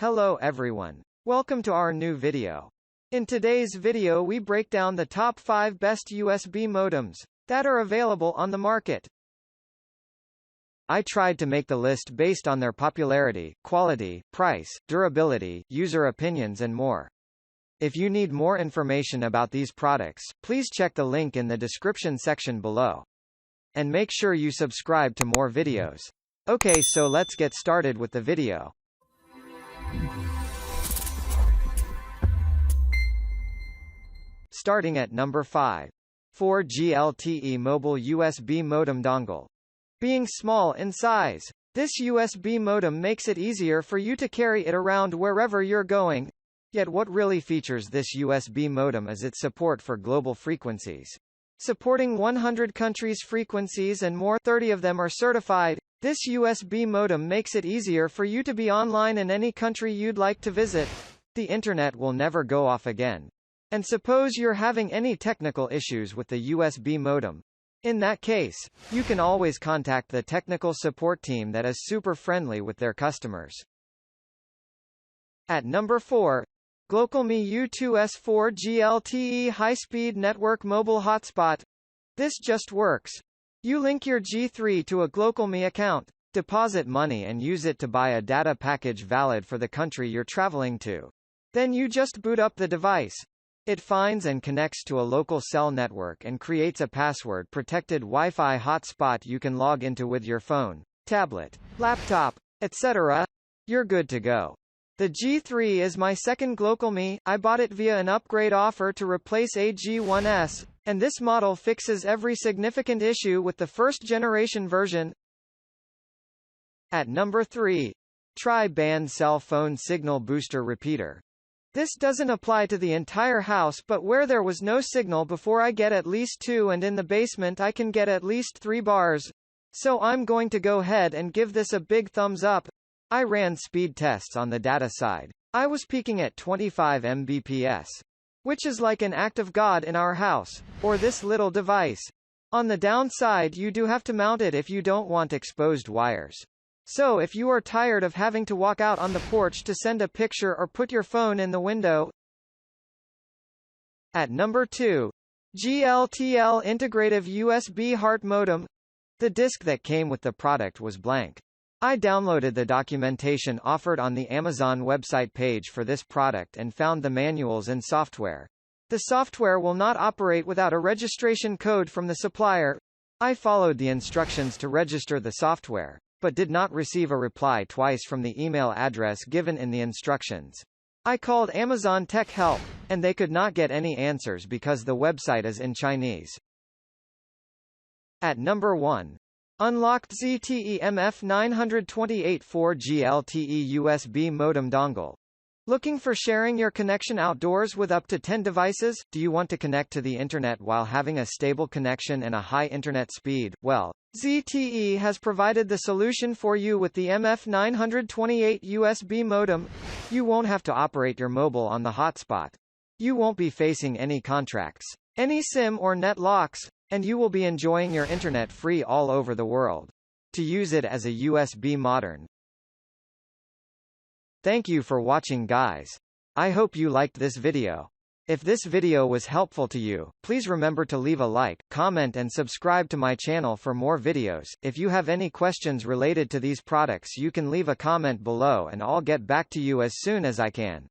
Hello everyone. Welcome to our new video. In today's video we break down the top 5 best USB modems that are available on the market. I tried to make the list based on their popularity, quality, price, durability, user opinions and more. If you need more information about these products, please check the link in the description section below. And make sure you subscribe to more videos. Okay, so let's get started with the video. Starting at number 5. 4 GLTE Mobile USB Modem Dongle. Being small in size, this USB modem makes it easier for you to carry it around wherever you're going. Yet what really features this USB modem is its support for global frequencies. Supporting 100 countries' frequencies and more, 30 of them are certified. This USB modem makes it easier for you to be online in any country you'd like to visit. The internet will never go off again. And suppose you're having any technical issues with the USB modem. In that case, you can always contact the technical support team that is super friendly with their customers. At number 4. GlocalMe U2S4 GLTE High-Speed Network Mobile Hotspot. This just works. You link your G3 to a GlocalMe account, deposit money and use it to buy a data package valid for the country you're traveling to. Then you just boot up the device. It finds and connects to a local cell network and creates a password-protected Wi-Fi hotspot you can log into with your phone, tablet, laptop, etc. You're good to go. The G3 is my second GlocalMe. I bought it via an upgrade offer to replace a G1S, and this model fixes every significant issue with the first-generation version. At number 3. Tri-band Cell Phone Signal Booster Repeater. This doesn't apply to the entire house, but where there was no signal before I get at least 2 and in the basement I can get at least 3 bars. So I'm going to go ahead and give this a big thumbs up. I ran speed tests on the data side. I was peaking at 25 Mbps. Which is like an act of God in our house, or this little device. On the downside you do have to mount it if you don't want exposed wires. So if you are tired of having to walk out on the porch to send a picture or put your phone in the window. At number 2. GLTL Integrative USB Hart Modem. The disk that came with the product was blank. I downloaded the documentation offered on the Amazon website page for this product and found the manuals and software. The software will not operate without a registration code from the supplier. I followed the instructions to register the software, but did not receive a reply twice from the email address given in the instructions. I called Amazon Tech Help, and they could not get any answers because the website is in Chinese. At number 1. Unlocked ZTE MF928 4 GLTE USB Modem Dongle. Looking for sharing your connection outdoors with up to 10 devices? Do you want to connect to the internet while having a stable connection and a high internet speed? Well, ZTE has provided the solution for you with the MF928 USB modem. You won't have to operate your mobile on the hotspot. You won't be facing any contracts, any SIM or net locks, and you will be enjoying your internet free all over the world. To use it as a USB modern. Thank you for watching, guys. I hope you liked this video. If this video was helpful to you, please remember to leave a like, comment and subscribe to my channel for more videos. If you have any questions related to these products you can leave a comment below and I'll get back to you as soon as I can.